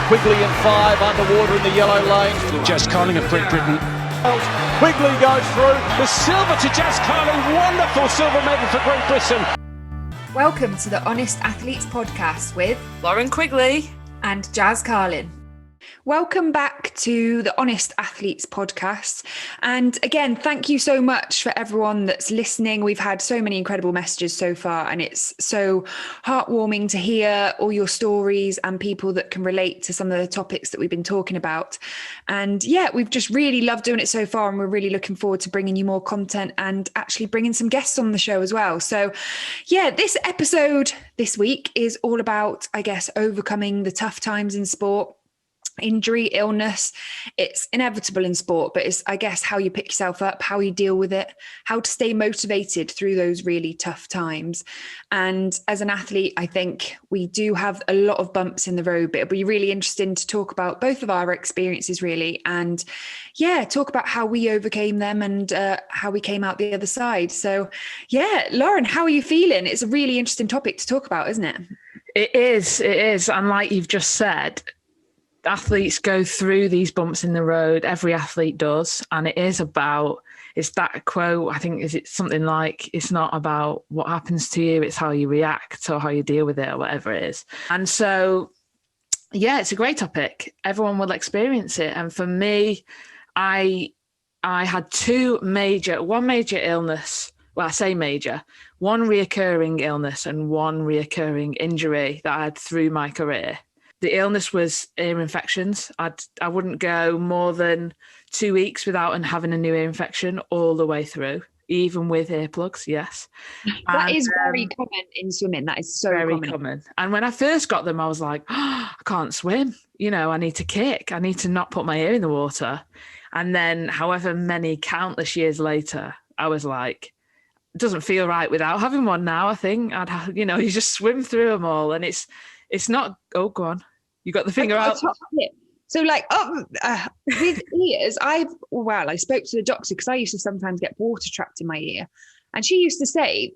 Quigley in 5, underwater in the yellow lane. Jazz Carling of Great Britain. Quigley goes through. The silver to Jazz Carling. Wonderful silver medal for Great Britain. Welcome to the Honest Athletes podcast with Lauren Quigley and Jazz Carling. Welcome back to the Honest Athletes podcast. And again, thank you so much for everyone that's listening. We've had so many incredible messages so far, and it's so heartwarming to hear all your stories and people that can relate to some of the topics that we've been talking about. And yeah, we've just really loved doing it so far, and we're really looking forward to bringing you more content and actually bringing some guests on the show as well. So yeah, this episode this week is all about, I guess, overcoming the tough times in sport. Injury, illness, it's inevitable in sport, but it's, I guess, how you pick yourself up, how you deal with it, how to stay motivated through those really tough times. And as an athlete, I think we do have a lot of bumps in the road, but it'll be really interesting to talk about both of our experiences really. And yeah, talk about how we overcame them and how we came out the other side. So yeah, Lauren, how are you feeling? It's a really interesting topic to talk about, isn't it? It is. And like you've just said, athletes go through these bumps in the road. Every athlete does. And it's that quote, I think, is it something like, it's not about what happens to you, it's how you react or how you deal with it or whatever it is. And so, yeah, it's a great topic. Everyone will experience it. And for me, I had one major illness. Well, I say major, one reoccurring illness and one reoccurring injury that I had through my career. The illness was ear infections. I wouldn't go more than 2 weeks without having a new ear infection all the way through, even with earplugs, yes. That is very common in swimming. That is so very common. And when I first got them, I was like, I can't swim. You know, I need to kick. I need to not put my ear in the water. And then however many countless years later, I was like, it doesn't feel right without having one now, I think. You just swim through them all. And it's not, oh, go on. You got the finger out. So with ears, I spoke to the doctor because I used to sometimes get water trapped in my ear. And she used to say,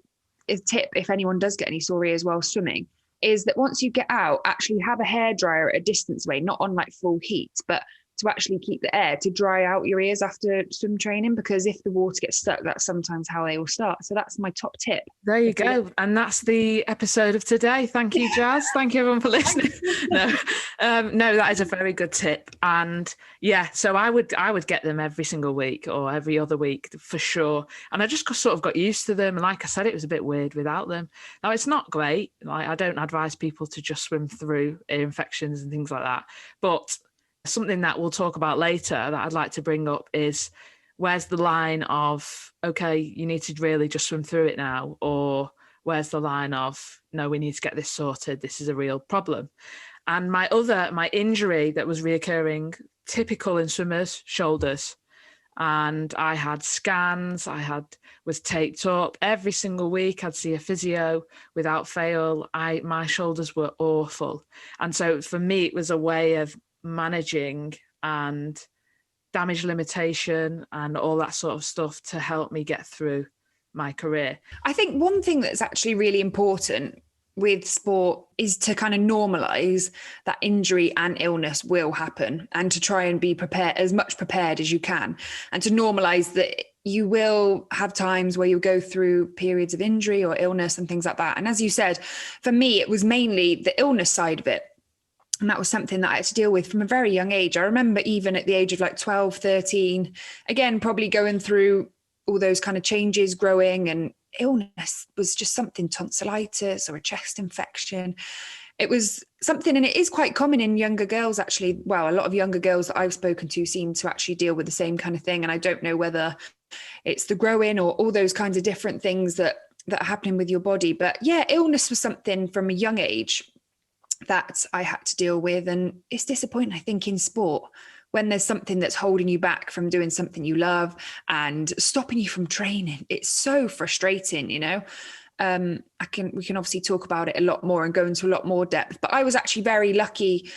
a tip, if anyone does get any sore ears while swimming, is that once you get out, actually have a hairdryer at a distance away, not on like full heat, but to actually keep the air to dry out your ears after swim training, because if the water gets stuck, that's sometimes how they will start. So that's my top tip. There you go. And that's the episode of today. Thank you, Jazz. Thank you everyone for listening. No, that is a very good tip. And yeah, so I would get them every single week or every other week for sure. And I just sort of got used to them. And like I said, it was a bit weird without them. Now it's not great. Like, I don't advise people to just swim through ear infections and things like that. But something that we'll talk about later that I'd like to bring up is, where's the line of, okay, you need to really just swim through it now, or where's the line of, no, we need to get this sorted, this is a real problem. And my injury that was reoccurring, typical in swimmers, shoulders. And I had scans, was taped up every single week. I'd see a physio without fail. My shoulders were awful. And so for me, it was a way of managing and damage limitation and all that sort of stuff to help me get through my career. I think one thing that's actually really important with sport is to kind of normalize that injury and illness will happen, and to try and be prepared, as much prepared as you can, and to normalize that you will have times where you'll go through periods of injury or illness and things like that. And as you said, for me, it was mainly the illness side of it. And that was something that I had to deal with from a very young age. I remember even at the age of like 12, 13, again, probably going through all those kind of changes, growing, and illness was just something, tonsillitis or a chest infection. It was something, and it is quite common in younger girls, actually. Well, a lot of younger girls that I've spoken to seem to actually deal with the same kind of thing. And I don't know whether it's the growing or all those kinds of different things that are happening with your body. But yeah, illness was something from a young age that I had to deal with. And it's disappointing, I think, in sport, when there's something that's holding you back from doing something you love and stopping you from training. It's so frustrating, you know. We can obviously talk about it a lot more and go into a lot more depth, but I was actually very lucky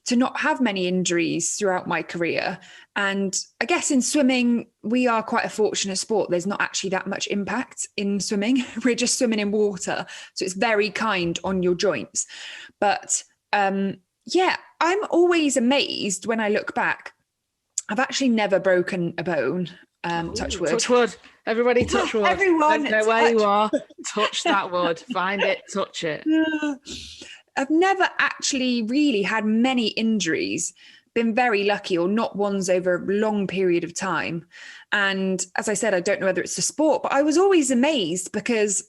to not have many injuries throughout my career. And I guess in swimming, we are quite a fortunate sport. There's not actually that much impact in swimming. We're just swimming in water. So it's very kind on your joints. But Yeah, I'm always amazed when I look back. I've actually never broken a bone. Touch wood. Touch wood. Everybody touch wood. Everyone, Don't know where you are. Touch that wood. Find it. Touch it. I've never actually really had many injuries. Been very lucky, or not ones over a long period of time. And as I said, I don't know whether it's the sport, but I was always amazed because,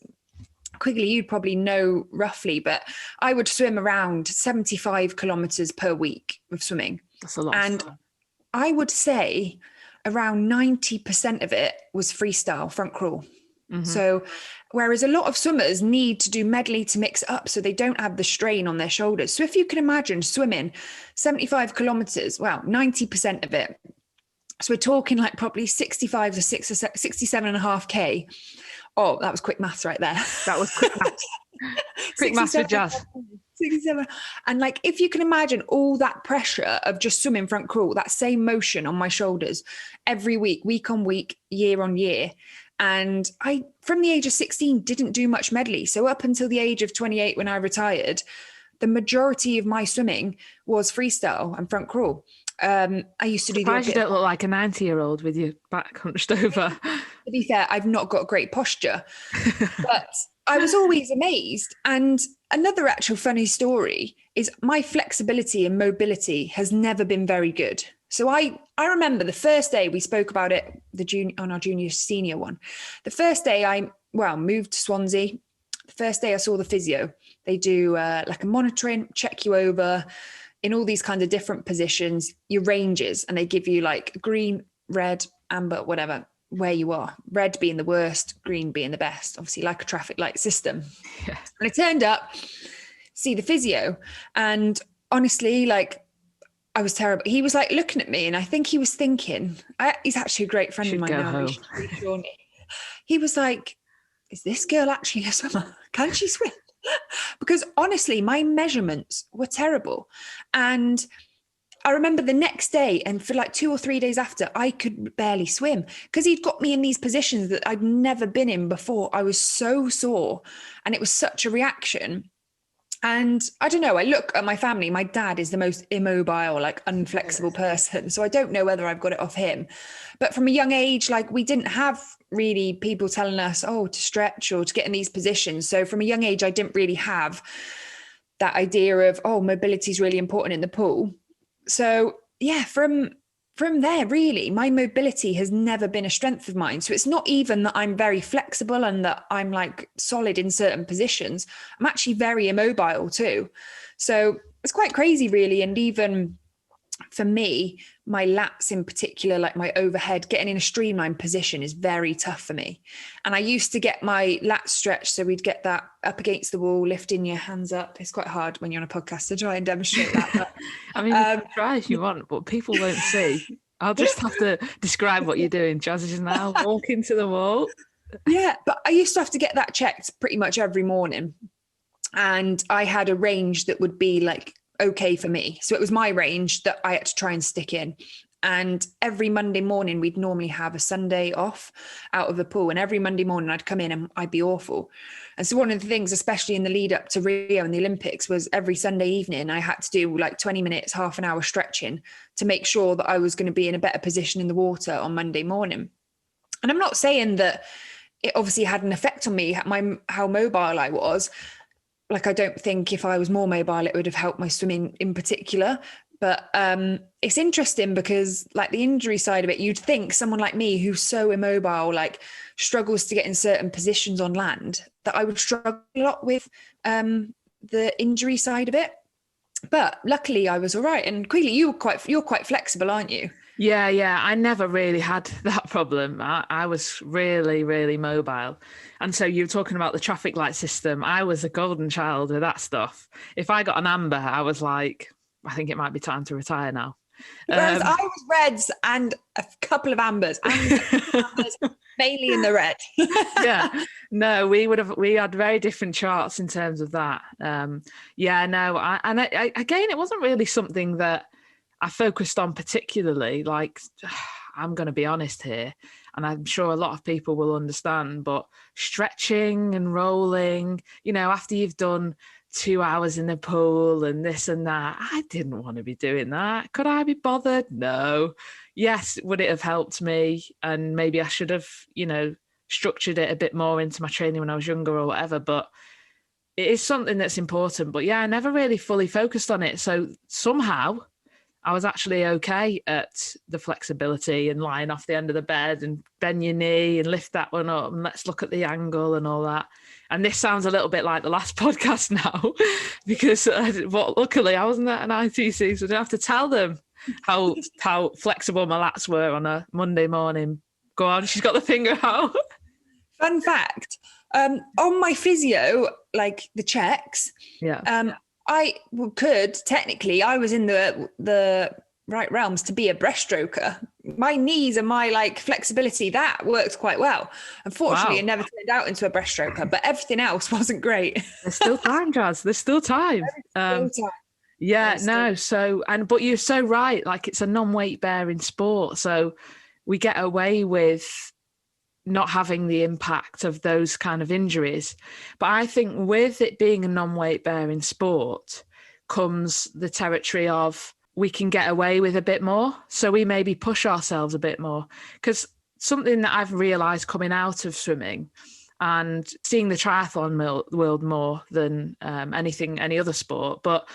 Quigley, you'd probably know roughly, but I would swim around 75 kilometers per week of swimming. That's a lot. And I would say around 90% of it was freestyle front crawl. Mm-hmm. So whereas a lot of swimmers need to do medley to mix it up so they don't have the strain on their shoulders. So if you can imagine swimming 75 kilometers, well, 90% of it. So we're talking like probably 65 to 67.5K. Oh, that was quick maths right there. That was quick maths. Quick maths with Jazz. 67. And like, if you can imagine all that pressure of just swimming front crawl, that same motion on my shoulders every week on week, year on year. And I, from the age of 16, didn't do much medley. So up until the age of 28, when I retired, the majority of my swimming was freestyle and front crawl. I used to do. You don't look like a 90-year-old with your back hunched over. To be fair, I've not got great posture, but I was always amazed. And another actual funny story is my flexibility and mobility has never been very good. So I remember the first day we spoke about it, on our junior senior one. The first day I moved to Swansea. The first day I saw the physio. They do like a monitoring, check you over in all these kinds of different positions, your ranges, and they give you like green, red, amber, whatever, where you are. Red being the worst, green being the best, obviously like a traffic light system. Yeah. And I turned up, see the physio, and honestly, like, I was terrible. He was like looking at me, and I think he was thinking, he's actually a great friend of mine now. He was like, is this girl actually a swimmer? Can she swim? Because honestly, my measurements were terrible. And I remember the next day, and for like 2 or 3 days after, I could barely swim because he'd got me in these positions that I'd never been in before. I was so sore, and it was such a reaction. And I don't know, I look at my family, my dad is the most immobile, like unflexible person. So I don't know whether I've got it off him. But from a young age, like, we didn't have really people telling us, to stretch or to get in these positions. So from a young age, I didn't really have that idea of, mobility is really important in the pool. So yeah, from there, really, my mobility has never been a strength of mine. So it's not even that I'm very flexible and that I'm like solid in certain positions. I'm actually very immobile too. So it's quite crazy, really. And even for me, my lats in particular, like my overhead, getting in a streamlined position is very tough for me. And I used to get my lats stretched. So we'd get that up against the wall, lifting your hands up. It's quite hard when you're on a podcast to try and demonstrate that. But, I mean, you can try if you want, but people won't see. I'll just have to describe what you're doing. Jazz is now walking to the wall. Yeah, but I used to have to get that checked pretty much every morning. And I had a range that would be like okay for me. So it was my range that I had to try and stick in. And every Monday morning, we'd normally have a Sunday off out of the pool. And every Monday morning I'd come in and I'd be awful. And so one of the things, especially in the lead up to Rio and the Olympics, was every Sunday evening, I had to do like 20 minutes, half an hour stretching to make sure that I was going to be in a better position in the water on Monday morning. And I'm not saying that it obviously had an effect on me, how mobile I was. Like, I don't think if I was more mobile, it would have helped my swimming in particular. But it's interesting because, like, the injury side of it, you'd think someone like me who's so immobile, like, struggles to get in certain positions on land, that I would struggle a lot with the injury side of it. But luckily I was all right. And Quigley, you're quite flexible, aren't you? Yeah. I never really had that problem. I was really, really mobile. And so you were talking about the traffic light system. I was a golden child with that stuff. If I got an amber, I was like, I think it might be time to retire now. Whereas I was reds and a couple of ambers, mainly in the red. Yeah, no, we had very different charts in terms of that. Again, it wasn't really something that I focused on particularly. Like, I'm going to be honest here, and I'm sure a lot of people will understand, but stretching and rolling, after you've done 2 hours in the pool and this and that. I didn't want to be doing that. Could I be bothered? No. Yes, would it have helped me? And maybe I should have, structured it a bit more into my training when I was younger or whatever. But it is something that's important. But yeah, I never really fully focused on it. So somehow I was actually okay at the flexibility and lying off the end of the bed and bend your knee and lift that one up and let's look at the angle and all that. And this sounds a little bit like the last podcast now, because luckily I wasn't at an ITC, so I didn't have to tell them how flexible my lats were on a Monday morning. Go on, she's got the finger out. Fun fact, on my physio, like the checks, I was in the right realms to be a breaststroker. My knees and my flexibility, that worked quite well. Unfortunately, Wow. It never turned out into a breaststroker, but everything else wasn't great. There's still time, Jazz. There's still time. Yeah, no. So, but you're so right. Like, it's a non-weight bearing sport. So we get away with not having the impact of those kind of injuries. But I think with it being a non-weight bearing sport comes the territory of we can get away with a bit more. So we maybe push ourselves a bit more. Because something that I've realised coming out of swimming and seeing the triathlon world more than any other sport, but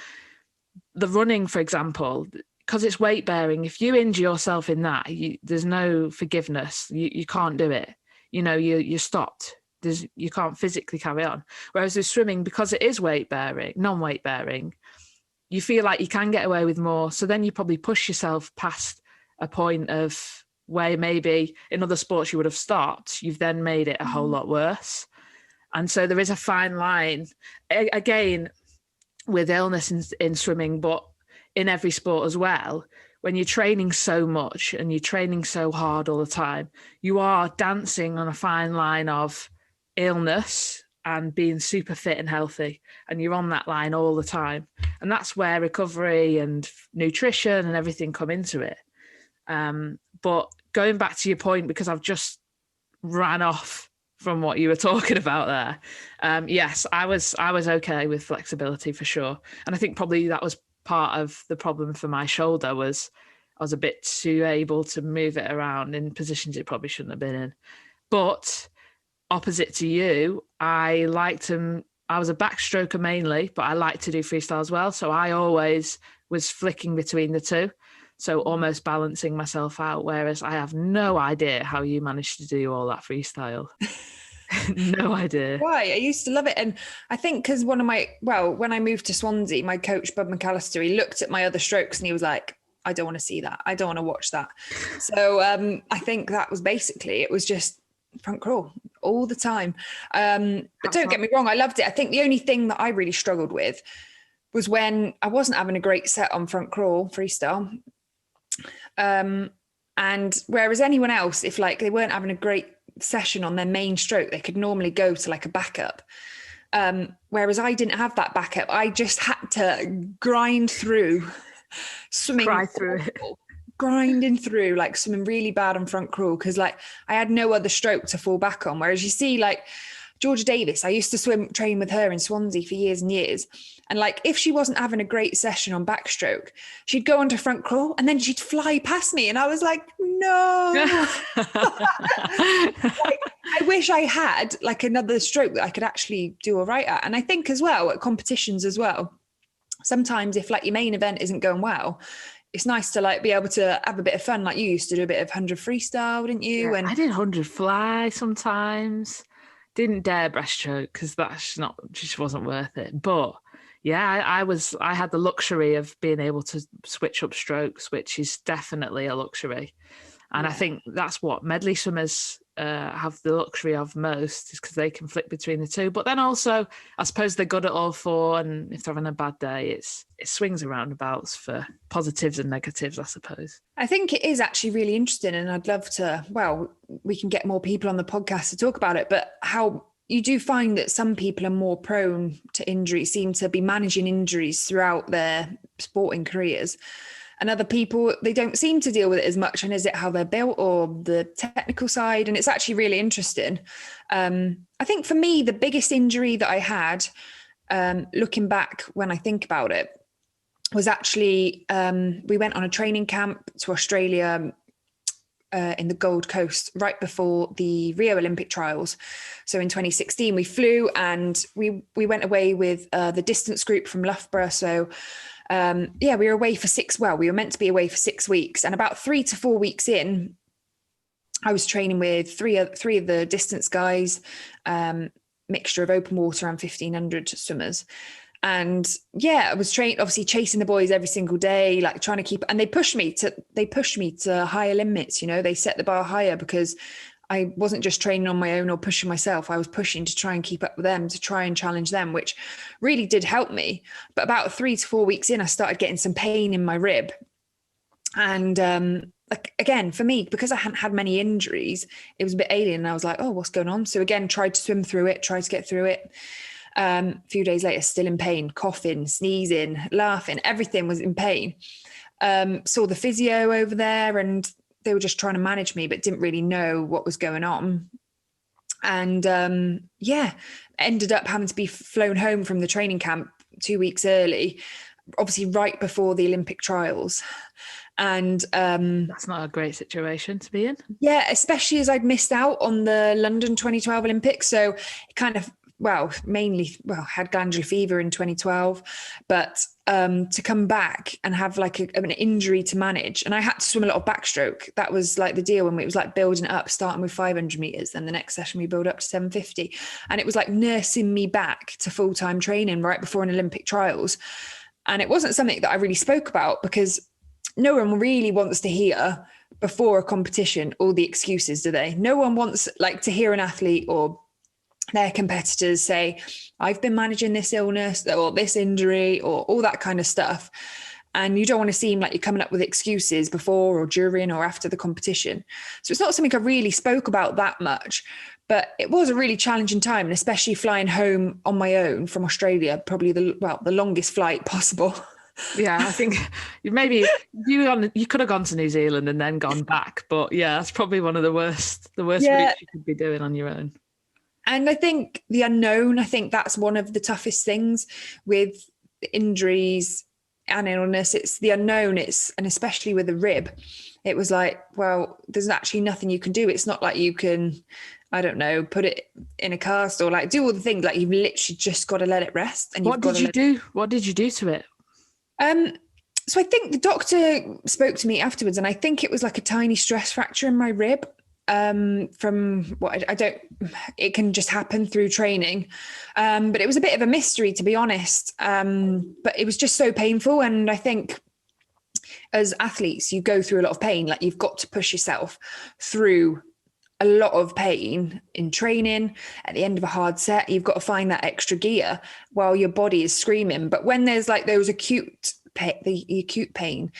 the running, for example, because it's weight bearing, if you injure yourself in that, there's no forgiveness. You can't do it. You're stopped. You can't physically carry on. Whereas with swimming, because it is weight bearing, non-weight bearing, you feel like you can get away with more. So then you probably push yourself past a point of where maybe in other sports you would have stopped. You've then made it a whole lot worse. And so there is a fine line, again, with illness in swimming, but in every sport as well. When you're training so much and you're training so hard all the time, you are dancing on a fine line of illness and being super fit and healthy. And you're on that line all the time. And that's where recovery and nutrition and everything come into it. But going back to your point, because I've just ran off from what you were talking about there. Yes, I was okay with flexibility for sure. And I think probably that was part of the problem for my shoulder, was I was a bit too able to move it around in positions it probably shouldn't have been in. But opposite to you, I was a backstroker mainly, but I liked to do freestyle as well. So I always was flicking between the two. So almost balancing myself out, whereas I have no idea how you managed to do all that freestyle. No idea. Why? I used to love it. And I think because when I moved to Swansea, my coach, Bud McAllister, he looked at my other strokes and he was like, I don't want to see that. I don't want to watch that. So I think that was basically, it was just front crawl all the time. But don't get me wrong, I loved it. I think the only thing that I really struggled with was when I wasn't having a great set on front crawl freestyle. And whereas anyone else, if they weren't having a great session on their main stroke, they could normally go to a backup. Whereas I didn't have that backup. I just had to grind through swimming. Grinding through, swimming really bad on front crawl because I had no other stroke to fall back on. Whereas you see Georgia Davis, I used to train with her in Swansea for years and years. And if she wasn't having a great session on backstroke, she'd go onto front crawl and then she'd fly past me. And I was like, no. I wish I had another stroke that I could actually do all right at. And I think as well at competitions as well, sometimes if your main event isn't going well, it's nice to be able to have a bit of fun. You used to do a bit of 100 freestyle, didn't you? Yeah, and I did 100 fly sometimes. Didn't dare breaststroke because just wasn't worth it. But yeah, I had the luxury of being able to switch up strokes, which is definitely a luxury. And I think that's what medley swimmers have the luxury of most, is because they can flick between the two. But then also, I suppose they're good at all four. And if they're having a bad day, it swings and roundabouts for positives and negatives, I suppose. I think it is actually really interesting. And I'd love to, we can get more people on the podcast to talk about it, but how you do find that some people are more prone to injury, seem to be managing injuries throughout their sporting careers. And other people, they don't seem to deal with it as much. And is it how they're built or the technical side? And it's actually really interesting. I think for me, the biggest injury that I had looking back when I think about it, was actually we went on a training camp to Australia in the Gold Coast right before the Rio Olympic trials. So in 2016, we flew and we went away with the distance group from Loughborough. So we were away for we were meant to be away for 6 weeks. And about 3 to 4 weeks in, I was training with three of the distance guys, mixture of open water and 1500 swimmers. And I was obviously chasing the boys every single day, like trying to keep, and they pushed me to higher limits. They set the bar higher because I wasn't just training on my own or pushing myself. I was pushing to try and keep up with them, to try and challenge them, which really did help me. But about 3 to 4 weeks in, I started getting some pain in my rib. And again, for me, because I hadn't had many injuries, it was a bit alien. And I was like, oh, what's going on? So again, tried to swim through it, tried to get through it. A few days later, still in pain, coughing, sneezing, laughing, everything was in pain. Saw the physio over there and they were just trying to manage me, but didn't really know what was going on. And ended up having to be flown home from the training camp 2 weeks early, obviously right before the Olympic trials. And that's not a great situation to be in. Yeah, especially as I'd missed out on the London 2012 Olympics. So it kind of, had glandular fever in 2012, but to come back and have like an injury to manage, and I had to swim a lot of backstroke. That was like the deal when it was like building it up, starting with 500 meters, then the next session we build up to 750, and it was like nursing me back to full-time training right before an Olympic trials. And it wasn't something that I really spoke about because no one really wants to hear before a competition all the excuses, do they? No one wants to hear an athlete or their competitors say, I've been managing this illness or this injury or all that kind of stuff. And you don't want to seem like you're coming up with excuses before or during or after the competition. So it's not something I really spoke about that much, but it was a really challenging time. And especially flying home on my own from Australia, probably the longest flight possible. Yeah, I think maybe you could have gone to New Zealand and then gone back. But yeah, that's probably one of the worst routes you could be doing on your own. And I think the unknown, that's one of the toughest things with injuries and illness. It's the unknown. And especially with the rib, it was like, well, there's actually nothing you can do. It's not like you can, I don't know, put it in a cast or like do all the things. Like you've literally just got to let it rest. And what did you do? What did you do to it? So I think the doctor spoke to me afterwards, and I think it was like a tiny stress fracture in my rib. From what it can just happen through training. But it was a bit of a mystery, to be honest. But it was just so painful. And I think as athletes, you go through a lot of pain. Like you've got to push yourself through a lot of pain in training. At the end of a hard set, you've got to find that extra gear while your body is screaming. But when there's like those acute pain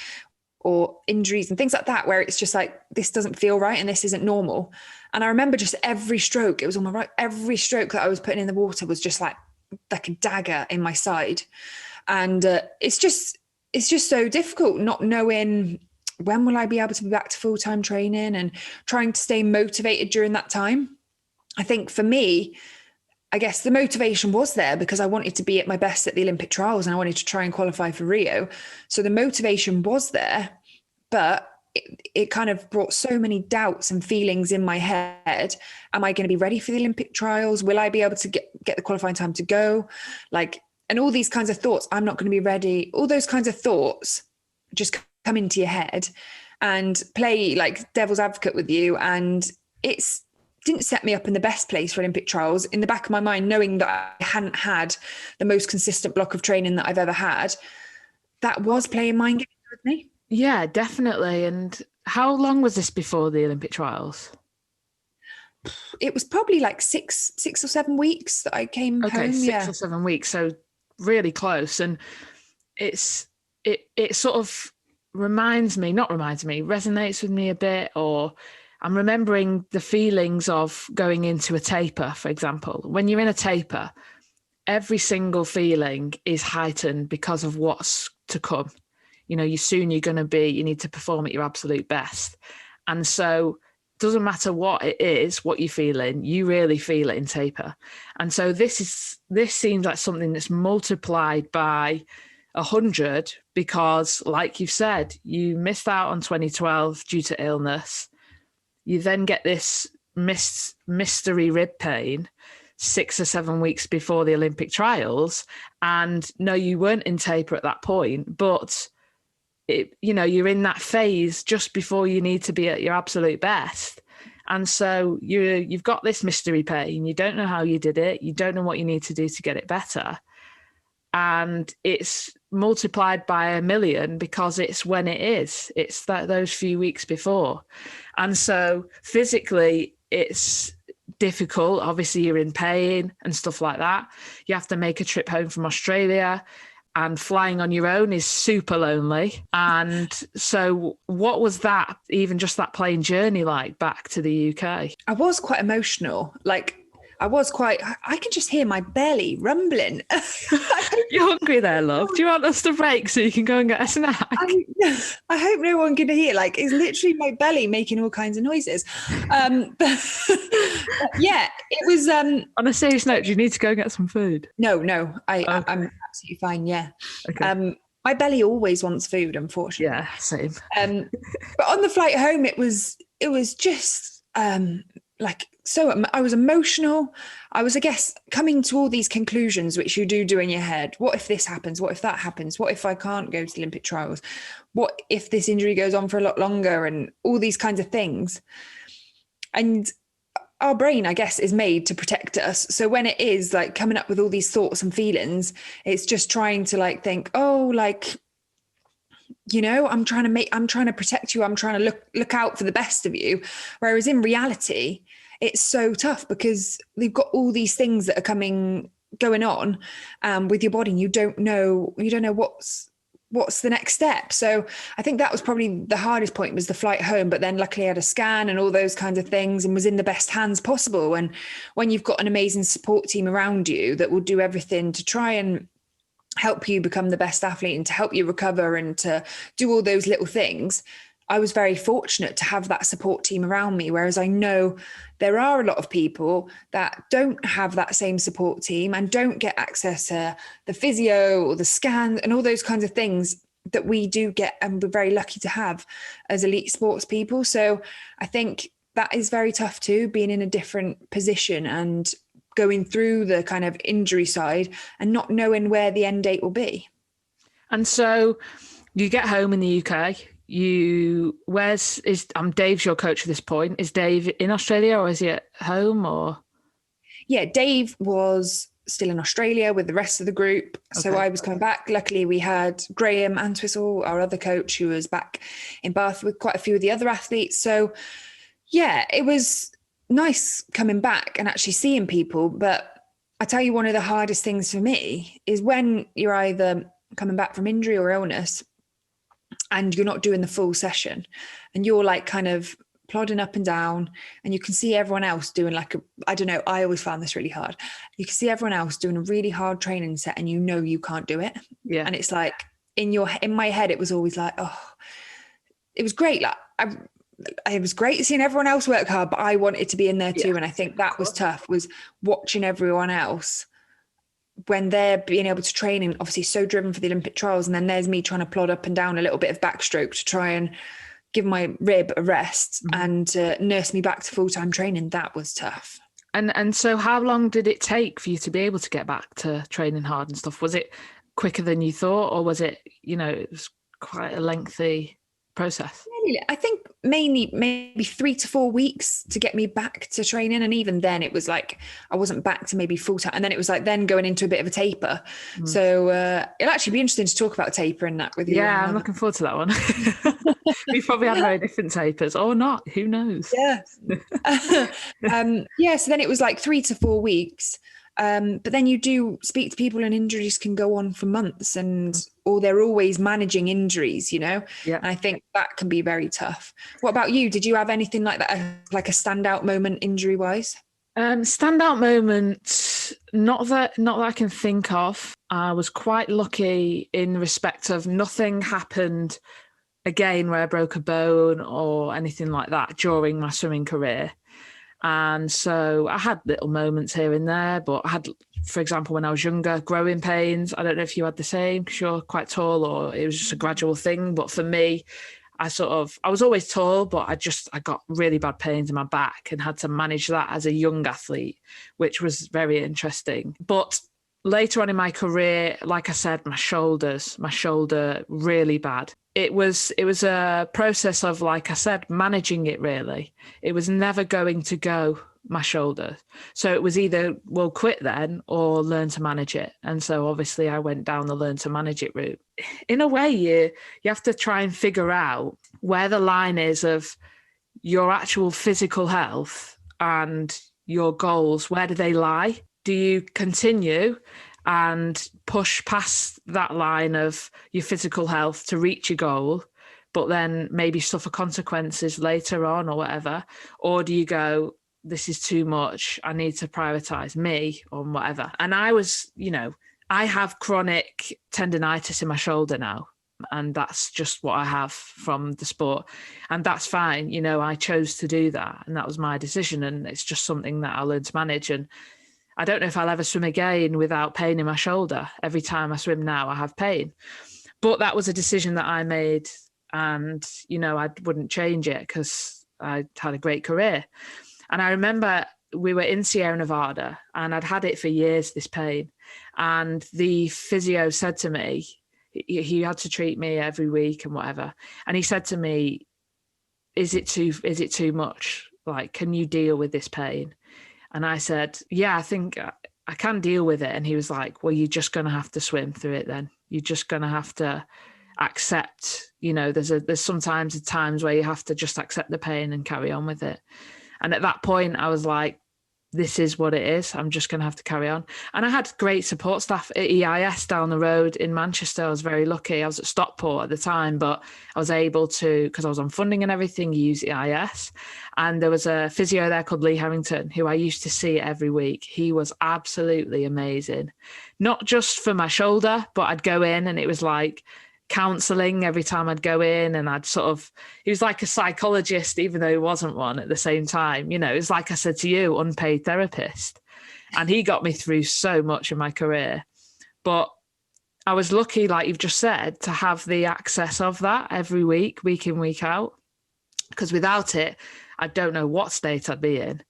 or injuries and things like that, where it's just like, this doesn't feel right and this isn't normal. And I remember just every stroke, it was on my right, every stroke that I was putting in the water was just like a dagger in my side. And it's just so difficult not knowing when will I be able to be back to full-time training and trying to stay motivated during that time. I think for me, I guess the motivation was there because I wanted to be at my best at the Olympic trials and I wanted to try and qualify for Rio. So the motivation was there, but it kind of brought so many doubts and feelings in my head. Am I going to be ready for the Olympic trials? Will I be able to get the qualifying time to go? And all these kinds of thoughts, I'm not going to be ready. All those kinds of thoughts just come into your head and play like devil's advocate with you. And it's didn't set me up in the best place for Olympic trials. In the back of my mind, knowing that I hadn't had the most consistent block of training that I've ever had, that was playing mind games with me. Yeah, definitely. And how long was this before the Olympic trials? It was probably like six or 7 weeks that I came home. 6 or 7 weeks. So really close. And it sort of resonates with me a bit, or I'm remembering the feelings of going into a taper, for example. When you're in a taper, every single feeling is heightened because of what's to come. You know, you need to perform at your absolute best. And so doesn't matter what it is, what you're feeling, you really feel it in taper. And so this seems like something that's multiplied by 100 because, like you've said, you missed out on 2012 due to illness. You then get this mystery rib pain 6 or 7 weeks before the Olympic trials. And no, you weren't in taper at that point, but you're in that phase just before you need to be at your absolute best. And so you've got this mystery pain. You don't know how you did it. You don't know what you need to do to get it better. And it's multiplied by 1,000,000 because it's when it is. It's those few weeks before. And so physically, it's difficult. Obviously, you're in pain and stuff like that. You have to make a trip home from Australia, and flying on your own is super lonely. And so what was that, even just that plane journey like back to the UK? I was quite emotional. I can just hear my belly rumbling. You're hungry there, love. Do you want us to break so you can go and get a snack? I hope no one can hear. It's literally my belly making all kinds of noises. Yeah, it was. On a serious note, do you need to go and get some food? No, I'm absolutely fine. Yeah. Okay. My belly always wants food, unfortunately. Yeah, same. But on the flight home, it was just so I was emotional. I was, I guess, coming to all these conclusions, which you do in your head. What if this happens? What if that happens? What if I can't go to the Olympic trials? What if this injury goes on for a lot longer? And all these kinds of things. And our brain, I guess, is made to protect us. So when it is coming up with all these thoughts and feelings, it's just trying to think, I'm trying to protect you. I'm trying to look out for the best of you. Whereas in reality, it's so tough because they've got all these things that are going on with your body. And you don't know what's the next step. So I think that was probably the hardest point, was the flight home. But then luckily I had a scan and all those kinds of things and was in the best hands possible. And when you've got an amazing support team around you that will do everything to try and help you become the best athlete and to help you recover and to do all those little things, I was very fortunate to have that support team around me. Whereas I know there are a lot of people that don't have that same support team and don't get access to the physio or the scan and all those kinds of things that we do get, and we're very lucky to have as elite sports people. So I think that is very tough too, being in a different position and going through the kind of injury side and not knowing where the end date will be. And so you get home in the UK. Dave's your coach at this point. Is Dave in Australia or is he at home or? Yeah, Dave was still in Australia with the rest of the group. Okay. So I was coming back. Luckily we had Graham Antwistle, our other coach, who was back in Bath with quite a few of the other athletes. So yeah, it was nice coming back and actually seeing people. But I tell you, one of the hardest things for me is when you're either coming back from injury or illness and you're not doing the full session and you're kind of plodding up and down and you can see everyone else doing I don't know, I always found this really hard. You can see everyone else doing a really hard training set and you can't do it. Yeah. And it's in my head, it was always it was great. It was great seeing everyone else work hard, but I wanted to be in there too. Yeah. And I think that was tough, was watching everyone else when they're being able to train and obviously so driven for the Olympic trials. And then there's me trying to plod up and down a little bit of backstroke to try and give my rib a rest and nurse me back to full-time training. That was tough. And so how long did it take for you to be able to get back to training hard and stuff? Was it quicker than you thought, or was it, it was quite a lengthy process? I think mainly maybe 3 to 4 weeks to get me back to training. And even then it was I wasn't back to maybe full time. And then it was then going into a bit of a taper. So it'll actually be interesting to talk about taper and that with you. Yeah, I'm looking forward to that one. We've probably had very different tapers or not. Who knows? Yeah. So then it was 3 to 4 weeks. But then you do speak to people and injuries can go on for months or they're always managing injuries, Yeah. And I think that can be very tough. What about you? Did you have anything like that, like a standout moment injury wise? Standout moment, not that I can think of. I was quite lucky in respect of nothing happened again where I broke a bone or anything like that during my swimming career. And so I had little moments here and there, but I had, for example, when I was younger, growing pains. I don't know if you had the same because you're quite tall, or it was just a gradual thing. But for me, I was always tall, but I got really bad pains in my back and had to manage that as a young athlete, which was very interesting. But later on in my career, like I said, my shoulder really bad. It was a process of, like I said, managing it really. It was never going to go, my shoulder. So it was either, well, quit then or learn to manage it. And so obviously I went down the learn to manage it route. In a way, you have to try and figure out where the line is of your actual physical health and your goals. Where do they lie? Do you continue and push past that line of your physical health to reach your goal, but then maybe suffer consequences later on or whatever? Or do you go, this is too much, I need to prioritize me or whatever? And I was, I have chronic tendonitis in my shoulder now. And that's just what I have from the sport. And that's fine. I chose to do that. And that was my decision. And it's just something that I learned to manage. And I don't know if I'll ever swim again without pain in my shoulder. Every time I swim now, I have pain. But that was a decision that I made. And, I wouldn't change it because I had a great career. And I remember we were in Sierra Nevada and I'd had it for years, this pain. And the physio said to me, he had to treat me every week and whatever. And he said to me, is it too much? Like, can you deal with this pain? And I said, yeah, I think I can deal with it. And he was like, well, you're just going to have to swim through it then. You're just going to have to accept, there's sometimes times where you have to just accept the pain and carry on with it. And at that point, I was like, this is what it is. I'm just going to have to carry on. And I had great support staff at EIS down the road in Manchester. I was very lucky. I was at Stockport at the time, but I was able to, because I was on funding and everything, use EIS. And there was a physio there called Lee Harrington, who I used to see every week. He was absolutely amazing. Not just for my shoulder, but I'd go in and it was like counselling every time I'd go in, and he was like a psychologist, even though he wasn't one at the same time. It was like I said to you, unpaid therapist. And he got me through so much in my career. But I was lucky, like you've just said, to have the access of that every week, week in, week out. Because without it, I don't know what state I'd be in.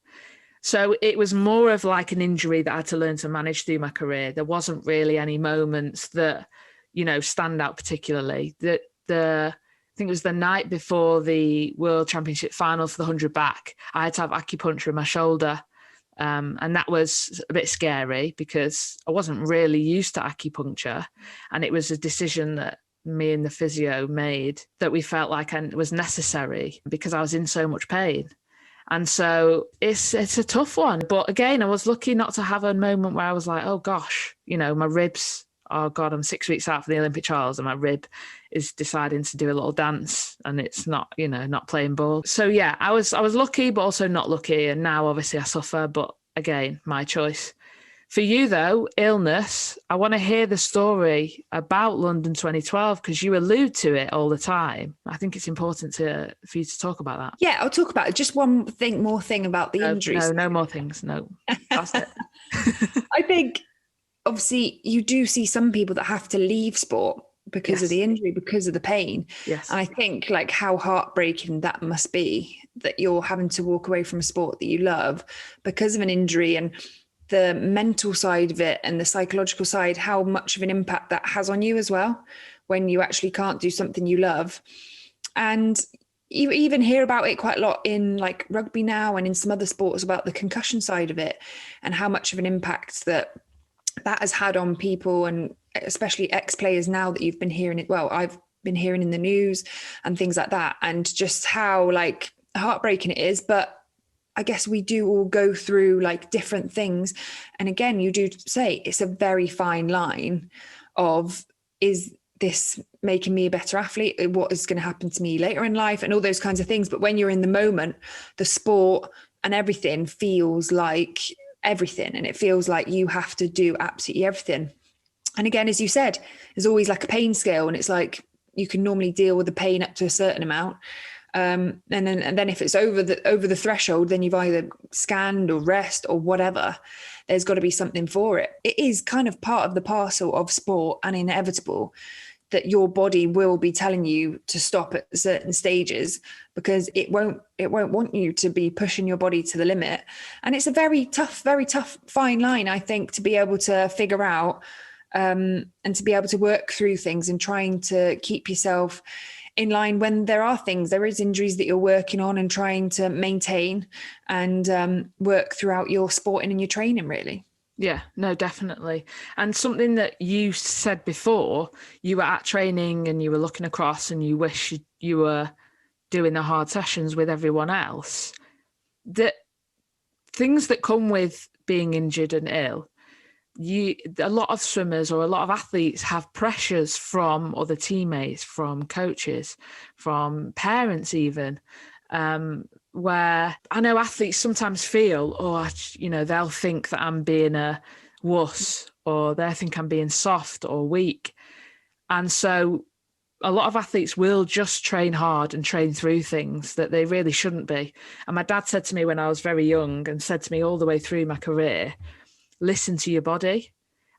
So it was more of like an injury that I had to learn to manage through my career. There wasn't really any moments that stand out particularly. I think it was the night before the World Championship final for the 100 back, I had to have acupuncture in my shoulder. And that was a bit scary because I wasn't really used to acupuncture. And it was a decision that me and the physio made that we felt like it was necessary because I was in so much pain. And so it's a tough one. But again, I was lucky not to have a moment where I was like, oh gosh, my ribs, oh God, I'm 6 weeks out for the Olympic trials and my rib is deciding to do a little dance and it's not, not playing ball. So yeah, I was lucky, but also not lucky. And now obviously I suffer, but again, my choice. For you though, illness, I want to hear the story about London 2012 because you allude to it all the time. I think it's important for you to talk about that. Yeah, I'll talk about it. Just one more thing about the injuries. No more things. No, that's it. I think obviously you do see some people that have to leave sport because of the injury, because of the pain. Yes. And I think like how heartbreaking that must be that you're having to walk away from a sport that you love because of an injury, and the mental side of it and the psychological side, how much of an impact that has on you as well when you actually can't do something you love. And you even hear about it quite a lot in like rugby now and in some other sports about the concussion side of it and how much of an impact that has had on people, and especially ex-players now that you've been hearing it. Well, I've been hearing in the news and things like that, and just how like heartbreaking it is. But I guess we do all go through like different things. And again, you do say it's a very fine line of, is this making me a better athlete? What is going to happen to me later in life and all those kinds of things. But when you're in the moment, the sport and everything feels like everything, and it feels like you have to do absolutely everything. And again, as you said, there's always like a pain scale, and it's like, you can normally deal with the pain up to a certain amount. And then if it's over the threshold, then you've either scanned or rest or whatever. There's got to be something for it. It is kind of part of the parcel of sport and inevitable that your body will be telling you to stop at certain stages, because it won't want you to be pushing your body to the limit. And it's a very tough fine line, I think, to be able to figure out and to be able to work through things and trying to keep yourself in line when there is injuries that you're working on and trying to maintain and work throughout your sporting and your training, really. Yeah, no, definitely. And something that you said before, you were at training and you were looking across and you wish you were doing the hard sessions with everyone else. That things that come with being injured and ill, a lot of swimmers or a lot of athletes have pressures from other teammates, from coaches, from parents even, where I know athletes sometimes feel, they'll think that I'm being a wuss, or they think I'm being soft or weak. And so a lot of athletes will just train hard and train through things that they really shouldn't be. And my dad said to me when I was very young, and said to me all the way through my career, listen to your body.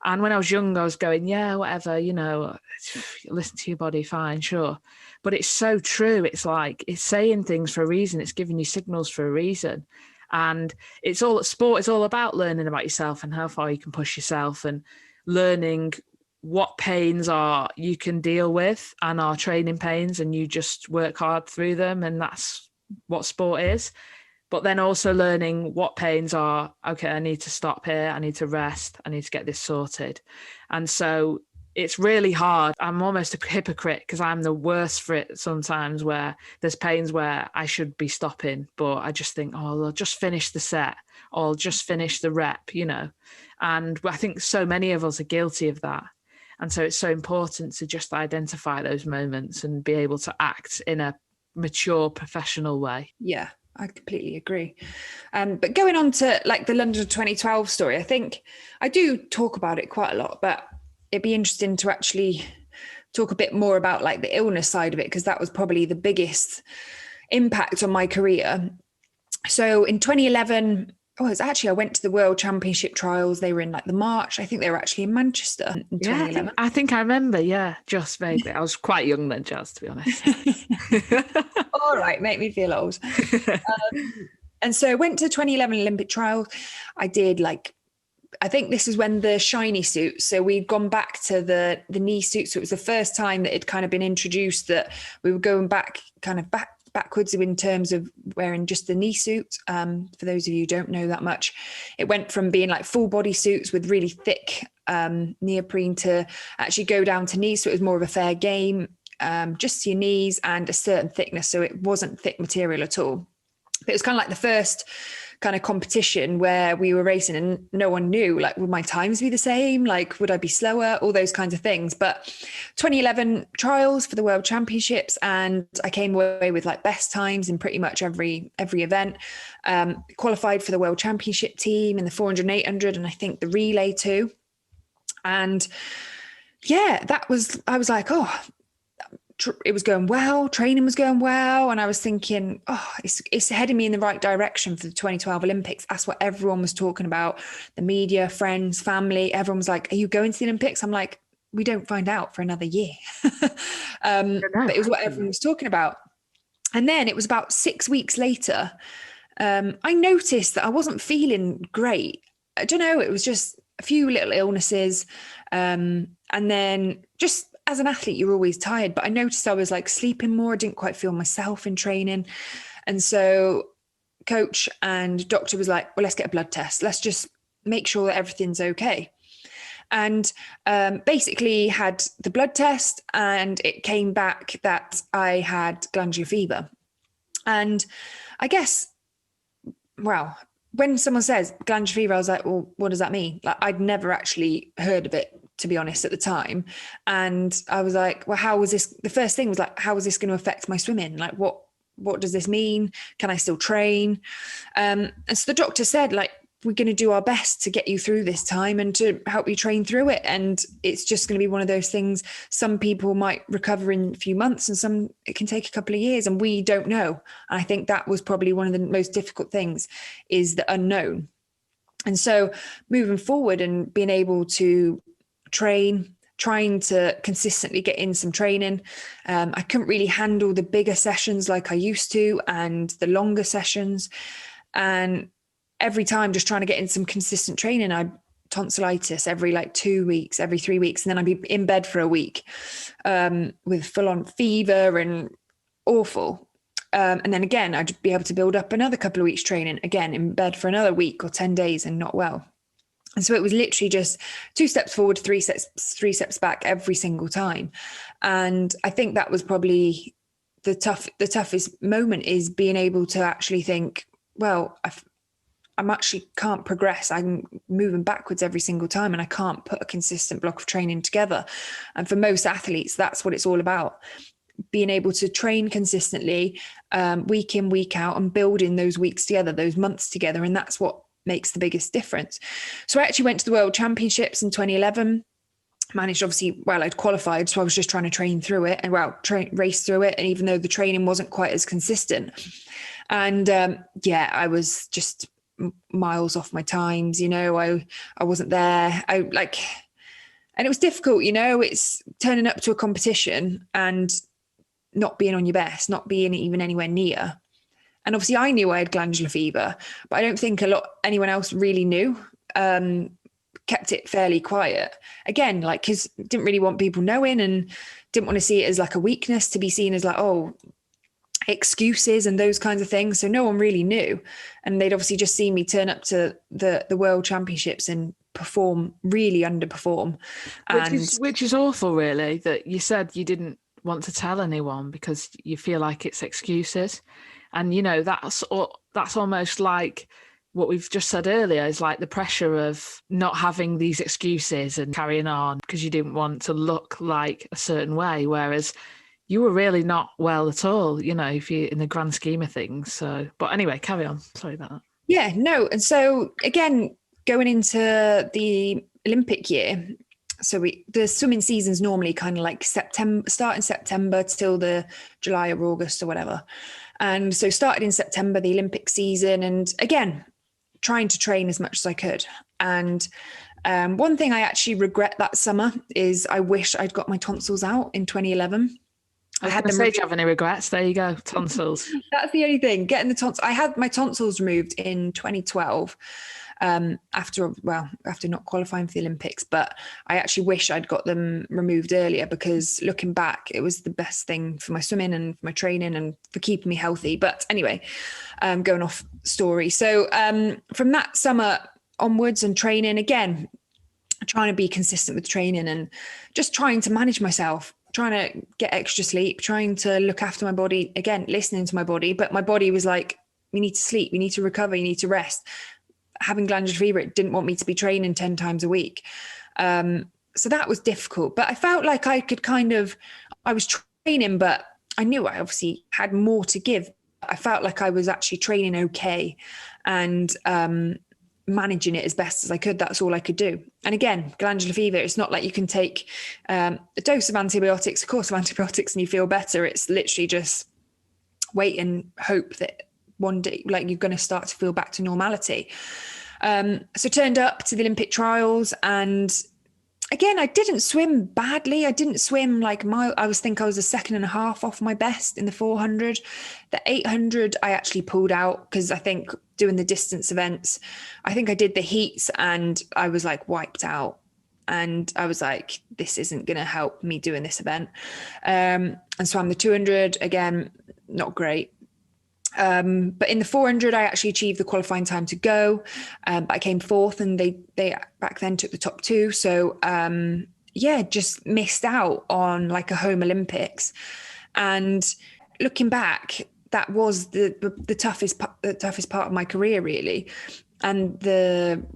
And when I was young, I was going, yeah, whatever, listen to your body, fine, sure. But it's so true. It's like, it's saying things for a reason. It's giving you signals for a reason. And sport is all about learning about yourself and how far you can push yourself, and learning what pains you can deal with and are training pains, and you just work hard through them. And that's what sport is. But then also learning what pains are, okay, I need to stop here, I need to rest, I need to get this sorted. And so it's really hard. I'm almost a hypocrite because I'm the worst for it sometimes, where there's pains where I should be stopping, but I just think, I'll just finish the set, or I'll just finish the rep, And I think so many of us are guilty of that. And so it's so important to just identify those moments and be able to act in a mature, professional way. Yeah. I completely agree. But going on to like the London 2012 story, I think I do talk about it quite a lot, but it'd be interesting to actually talk a bit more about like the illness side of it, because that was probably the biggest impact on my career. So in 2011, I went to the World Championship trials. They were in like the March. I think they were actually in Manchester in 2011. I think I remember. Yeah, just vaguely. I was quite young then, Jazz, to be honest. All right, make me feel old. And so I went to the 2011 Olympic trials. I did I think this is when the shiny suits. So we'd gone back to the knee suits. So it was the first time that it kind of been introduced that we were going backwards in terms of wearing just the knee suit. For those of you who don't know that much, it went from being like full body suits with really thick neoprene to actually go down to knees. So it was more of a fair game, just to your knees and a certain thickness. So it wasn't thick material at all. But it was kind of like the first kind of competition where we were racing and no one knew, like, would my times be the same? Like, would I be slower? All those kinds of things. But 2011 trials for the World Championships, and I came away with like best times in pretty much every event. Qualified for the World Championship team in the 400 and 800, and I think the relay too. And yeah, I was like, it was going well, training was going well. And I was thinking, it's heading me in the right direction for the 2012 Olympics. That's what everyone was talking about. The media, friends, family, everyone was like, are you going to the Olympics? I'm like, we don't find out for another year. But it was what everyone was talking about. And then it was about 6 weeks later, I noticed that I wasn't feeling great. I don't know, it was just a few little illnesses. And then just as an athlete, you're always tired, but I noticed I was like sleeping more. I didn't quite feel myself in training. And so coach and doctor was like, well, let's get a blood test. Let's just make sure that everything's okay. And basically had the blood test, and it came back that I had glandular fever. And I guess, well, when someone says glandular fever, I was like, well, what does that mean? Like, I'd never actually heard of it, to be honest, at the time. And I was like, well, how was this? The first thing was like, how is this going to affect my swimming? Like, what does this mean? Can I still train? And so the doctor said, like, we're going to do our best to get you through this time and to help you train through it. And it's just going to be one of those things. Some people might recover in a few months and some it can take a couple of years, and we don't know. And I think that was probably one of the most difficult things, is the unknown. And so moving forward and being able to train, trying to consistently get in some training. I couldn't really handle the bigger sessions like I used to and the longer sessions. And every time just trying to get in some consistent training, I'd tonsillitis every 2 weeks, every 3 weeks. And then I'd be in bed for a week with full on fever and awful. And then again, I'd be able to build up another couple of weeks training, again, in bed for another week or 10 days and not well. And so it was literally just 2 steps forward, 3 steps back every single time. And I think that was probably the toughest moment, is being able to actually think, well, I'm actually can't progress. I'm moving backwards every single time, and I can't put a consistent block of training together. And for most athletes, that's what it's all about. Being able to train consistently, week in, week out, and building those weeks together, those months together. And that's what makes the biggest difference. So I actually went to the World Championships in 2011, managed, obviously, I'd qualified, so I was just trying to train through it and race through it. And even though the training wasn't quite as consistent, and I was just miles off my times, I wasn't there. And it was difficult, it's turning up to a competition and not being on your best, not being even anywhere near. And obviously I knew I had glandular fever, but I don't think anyone else really knew, kept it fairly quiet. Again, because didn't really want people knowing and didn't want to see it as a weakness, to be seen as excuses and those kinds of things. So no one really knew. And they'd obviously just seen me turn up to the World Championships and really underperform. Which is awful, really, that you said you didn't want to tell anyone because you feel like it's excuses. And, that's almost like what we've just said earlier, is like the pressure of not having these excuses and carrying on because you didn't want to look like a certain way, whereas you were really not well at all, if you in the grand scheme of things. So, but anyway, carry on. Sorry about that. Yeah, no. And so again, going into the Olympic year, so the swimming season's normally kind of September, start in September till the July or August or whatever. And so started in September, the Olympic season, and again, trying to train as much as I could. And one thing I actually regret that summer is I wish I'd got my tonsils out in 2011. I had them. Do you have any regrets? There you go, tonsils. That's the only thing. Getting the tonsils. I had my tonsils removed in 2012 after not qualifying for the Olympics. But I actually wish I'd got them removed earlier, because looking back, it was the best thing for my swimming and for my training and for keeping me healthy. But anyway, going off story. So from that summer onwards and training, again, trying to be consistent with training and just trying to manage myself, trying to get extra sleep, trying to look after my body, again, listening to my body. But my body was like, you need to sleep, you need to recover, you need to rest. Having glandular fever, it didn't want me to be training 10 times a week. So that was difficult. But I felt like I was training, but I knew I obviously had more to give. I felt like I was actually training okay and managing it as best as I could. That's all I could do. And again, glandular fever, it's not like you can take a dose of antibiotics, a course of antibiotics, and you feel better. It's literally just wait and hope that one day, you're going to start to feel back to normality. So turned up to the Olympic trials, and again, I didn't swim badly. I didn't swim I think I was a second and a half off my best in the 400. The 800, I actually pulled out because I think doing the distance events, I think I did the heats and I was wiped out. And I was like, this isn't going to help me doing this event. And so I'm the 200, again, not great. But in the 400, I actually achieved the qualifying time to go. But I came fourth, and they back then took the top 2. So just missed out on a home Olympics. And looking back, that was the toughest part of my career, really. And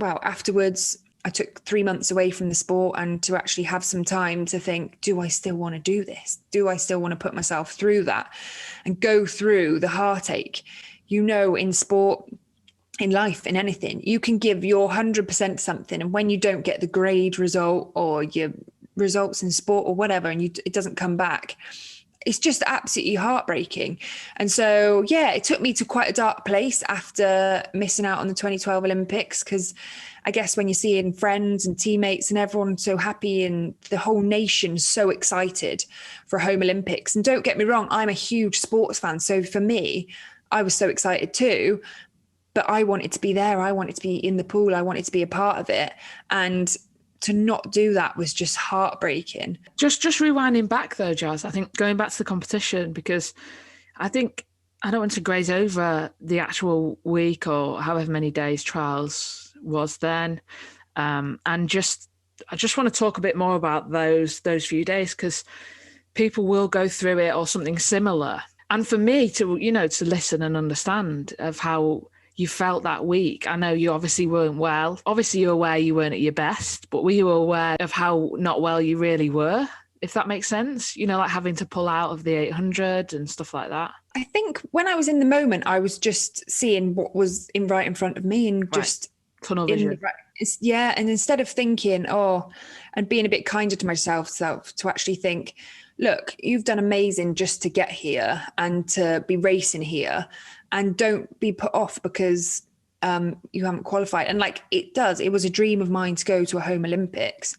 afterwards, I took 3 months away from the sport, and to actually have some time to think, do I still want to do this? Do I still want to put myself through that and go through the heartache? In sport, in life, in anything. You can give your 100% something, and when you don't get the grade result or your results in sport or whatever, and it doesn't come back, it's just absolutely heartbreaking. And so, yeah, it took me to quite a dark place after missing out on the 2012 Olympics, because I guess when you're seeing friends and teammates and everyone so happy and the whole nation so excited for home Olympics. And don't get me wrong, I'm a huge sports fan. So for me, I was so excited too, but I wanted to be there. I wanted to be in the pool. I wanted to be a part of it. And to not do that was just heartbreaking. Just rewinding back though, Jazz, I think going back to the competition, because I think I don't want to graze over the actual week or however many days trials was then. And I just want to talk a bit more about those few days, because people will go through it or something similar. And for me to listen and understand of how you felt that week. I know you obviously weren't well. Obviously you're aware you weren't at your best, but were you aware of how not well you really were, if that makes sense? Like having to pull out of the 800 and stuff like that. I think when I was in the moment, I was just seeing what was right in front of me and just tunnel vision. Yeah. And instead of thinking, and being a bit kinder to myself to actually think, look, you've done amazing just to get here and to be racing here, and don't be put off because you haven't qualified. And it was a dream of mine to go to a home Olympics.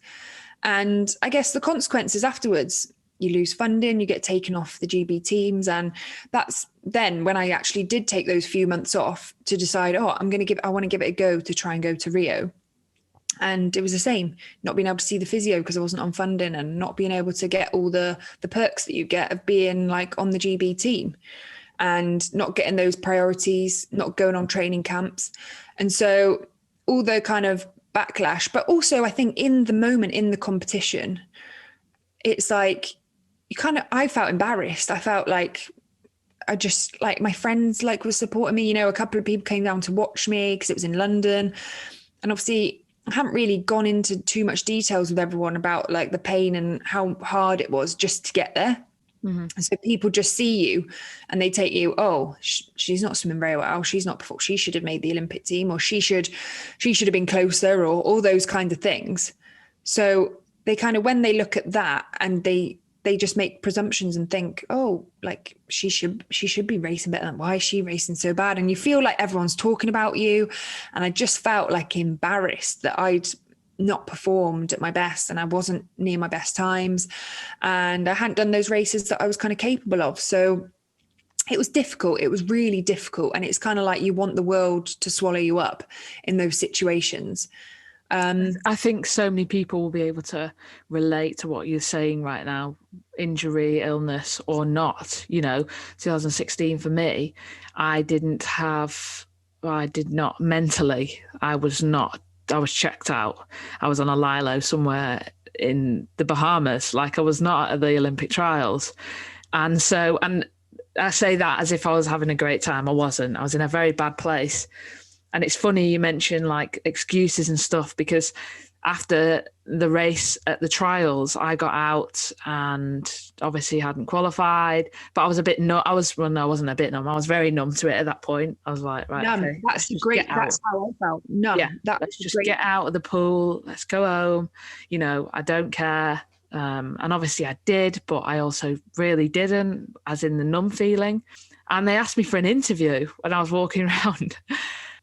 And I guess the consequences afterwards, you lose funding, you get taken off the GB teams. And that's then when I actually did take those few months off to decide, I want to give it a go to try and go to Rio. And it was the same, not being able to see the physio because I wasn't on funding, and not being able to get all the perks that you get of being on the GB team, and not getting those priorities, not going on training camps. And so all the kind of backlash, but also I think in the moment in the competition, it's I felt embarrassed. I felt like my friends was supporting me. A couple of people came down to watch me because it was in London. And obviously I haven't really gone into too much details with everyone about the pain and how hard it was just to get there. Mm-hmm. And so people just see you and they take you, she's not swimming very well, she's not performed, she should have made the Olympic team, or she should have been closer, or all those kind of things. So they kind of, when they look at that, and they just make presumptions and think, she should be racing better. Why is she racing so bad? And you feel like everyone's talking about you. And I just felt embarrassed that I'd not performed at my best, and I wasn't near my best times, and I hadn't done those races that I was kind of capable of. So it was difficult. It was really difficult. And it's kind of you want the world to swallow you up in those situations. I think so many people will be able to relate to what you're saying right now, injury, illness or not. 2016 for me, I did not mentally, I was checked out. I was on a lilo somewhere in the Bahamas, I was not at the Olympic trials. And I say that as if I was having a great time. I wasn't. I was in a very bad place. And it's funny you mention excuses and stuff, because after the race at the trials, I got out and obviously hadn't qualified, but I was a bit numb. I wasn't a bit numb. I was very numb to it at that point. I was like, right, numb. Okay, that's how I felt. Numb. Yeah, let's just get out of the pool. Let's go home. I don't care. And obviously I did, but I also really didn't, as in the numb feeling. And they asked me for an interview when I was walking around.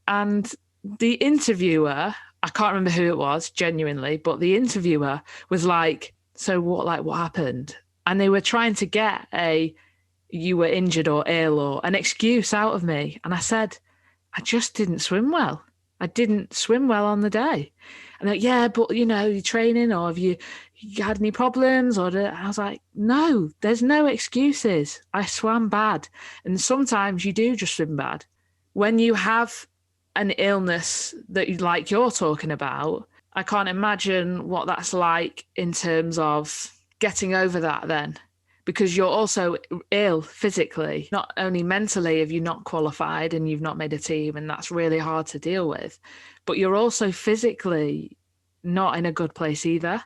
And the interviewer, I can't remember who it was, genuinely, but the interviewer was like, so what happened? And they were trying to get you were injured or ill or an excuse out of me. And I said, I just didn't swim well. I didn't swim well on the day. And they're like, yeah, but you're training, or have you had any problems? I was like, no, there's no excuses. I swam bad. And sometimes you do just swim bad. When you have an illness that you're talking about, I can't imagine what that's like in terms of getting over that then, because you're also ill physically. Not only mentally have you not qualified and you've not made a team, and that's really hard to deal with, but you're also physically not in a good place either.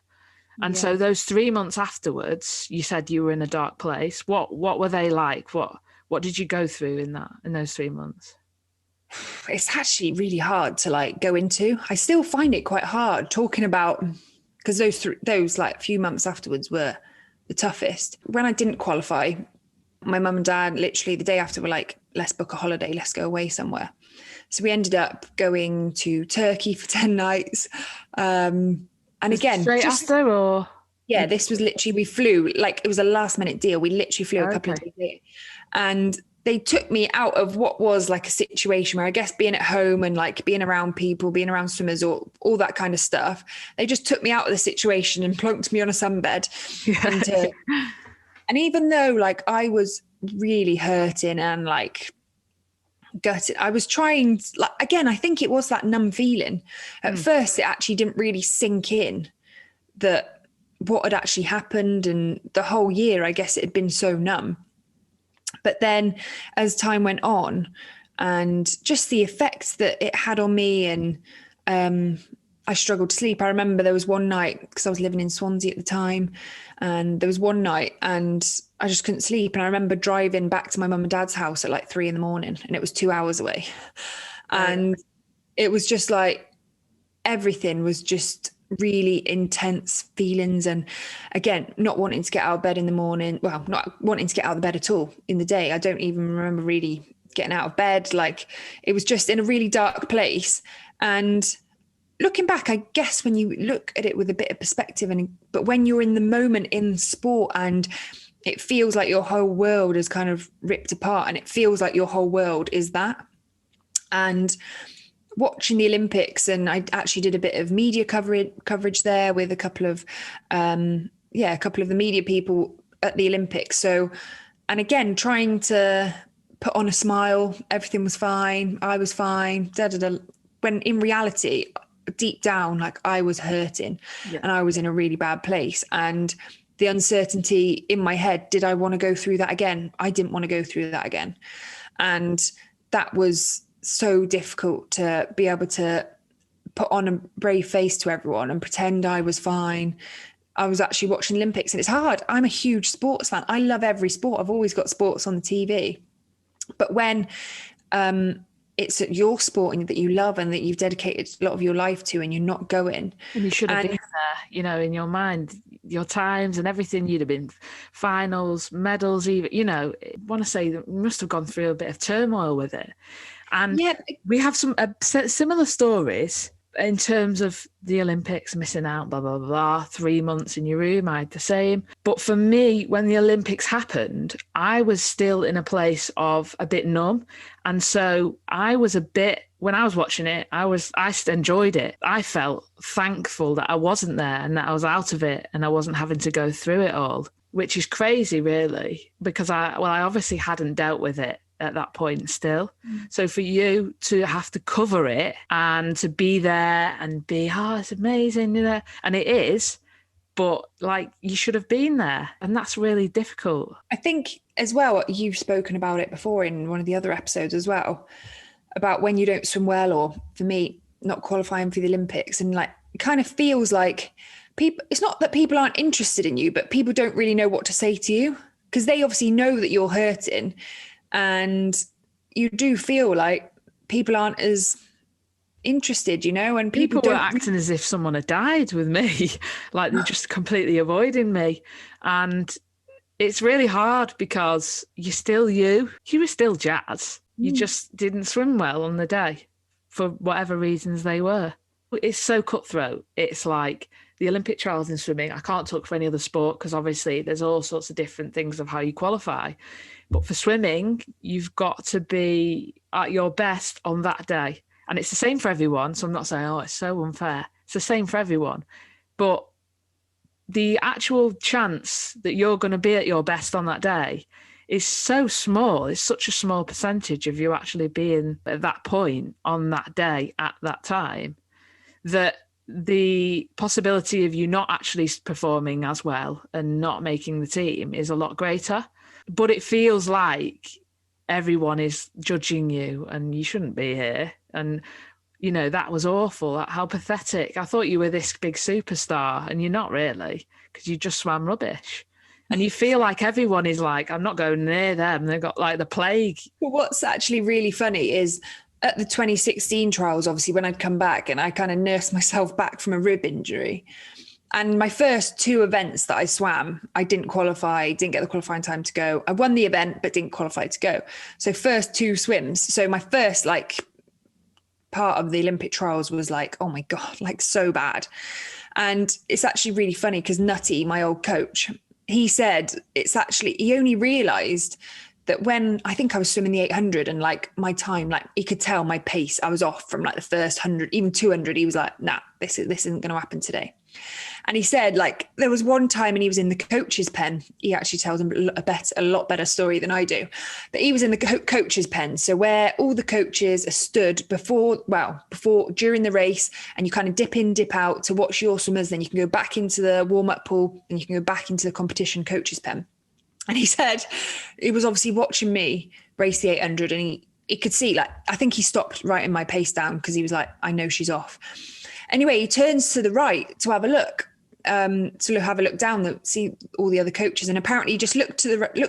And so those 3 months afterwards, you said you were in a dark place. What were they like? What did you go through in those 3 months? It's actually really hard to like go into. I still find it quite hard talking about, because those like few months afterwards were the toughest. When I didn't qualify, my mum and dad literally the day after were like, let's book a holiday, let's go away somewhere. So we ended up going to Turkey for 10 nights. And again, straight after, or yeah, this was literally, we flew, like it was a last minute deal. We literally flew a couple of days later. And they took me out of what was like a situation where I guess being at home and like being around people, being around swimmers or all that kind of stuff, they just took me out of the situation and plonked me on a sunbed. And even though like I was really hurting and like gutted, I was trying, like, again, I think it was that numb feeling. At first, it actually didn't really sink in that what had actually happened, and the whole year, I guess it had been so numb. But then as time went on and just the effects that it had on me, and I struggled to sleep. I remember there was one night, because I was living in Swansea at the time, and there was one night and I just couldn't sleep. And I remember driving back to my mum and dad's house at like 3 a.m, and it was 2 hours away. And it was just like, everything was just really intense feelings. And again, not wanting to get out of bed in the morning. Well, not wanting to get out of bed at all in the day. I don't even remember really getting out of bed. Like, it was just in a really dark place. And looking back, I guess when you look at it with a bit of perspective, but when you're in the moment in sport and it feels like your whole world is kind of ripped apart, and it feels like your whole world is that. And watching the Olympics, and I actually did a bit of media coverage there with a couple of the media people at the Olympics. So, and again, trying to put on a smile, everything was fine, I was fine, when in reality, deep down, like I was hurting and I was in a really bad place. And the uncertainty in my head, did I want to go through that again? I didn't want to go through that again. And that was so difficult to be able to put on a brave face to everyone and pretend I was fine. I was actually watching Olympics, and it's hard. I'm a huge sports fan. I love every sport. I've always got sports on the TV. But when it's your sport and that you love and that you've dedicated a lot of your life to, and you're not going. And you should have been there, in your mind, your times and everything, you'd have been finals, medals, even, I want to say that we must have gone through a bit of turmoil with it. And we have some similar stories in terms of the Olympics, missing out, blah, blah, blah, 3 months in your room, I had the same. But for me, when the Olympics happened, I was still in a place of a bit numb. And so I was when I was watching it, I enjoyed it. I felt thankful that I wasn't there and that I was out of it and I wasn't having to go through it all, which is crazy, really, because I obviously hadn't dealt with it at that point still. So for you to have to cover it and to be there and be, it's amazing, and it is, but like, you should have been there, and that's really difficult. I think as well, you've spoken about it before in one of the other episodes as well, about when you don't swim well, or for me, not qualifying for the Olympics, and like, it kind of feels like people, it's not that people aren't interested in you, but people don't really know what to say to you, because they obviously know that you're hurting. And you do feel like people aren't as interested, and people were acting as if someone had died with me, like they're just completely avoiding me. And it's really hard because you're still you were still Jazz. You just didn't swim well on the day for whatever reasons they were. It's so cutthroat. It's like the Olympic trials in swimming. I can't talk for any other sport because obviously there's all sorts of different things of how you qualify. But for swimming, you've got to be at your best on that day. And it's the same for everyone. So I'm not saying, it's so unfair. It's the same for everyone. But the actual chance that you're going to be at your best on that day is so small. It's such a small percentage of you actually being at that point on that day at that time, that the possibility of you not actually performing as well and not making the team is a lot greater. But it feels like everyone is judging you and you shouldn't be here. And, that was awful. How pathetic. I thought you were this big superstar, and you're not really, because you just swam rubbish. And you feel like everyone is like, I'm not going near them. They've got like the plague. But what's actually really funny is at the 2016 trials, obviously, when I'd come back and I kind of nursed myself back from a rib injury. And my first 2 events that I swam, I didn't qualify, didn't get the qualifying time to go. I won the event, but didn't qualify to go. So first 2 swims. So my first part of the Olympic trials was like, oh my God, so bad. And it's actually really funny because Nutty, my old coach, he said he only realized that when I think I was swimming the 800 and my time, he could tell my pace, I was off from the first 100, even 200. He was like, nah, this isn't going to happen today. And he said there was one time and he was in the coach's pen. He actually tells him a lot better story than I do. But he was in the coach's pen. So where all the coaches are stood during the race, and you kind of dip in, dip out to watch your swimmers. Then you can go back into the warm-up pool and you can go back into the competition coach's pen. And he said he was obviously watching me race the 800 and he could see, I think he stopped writing my pace down because he was like, I know she's off. Anyway, he turns to the right to have a look, down, see all the other coaches. And apparently he just looked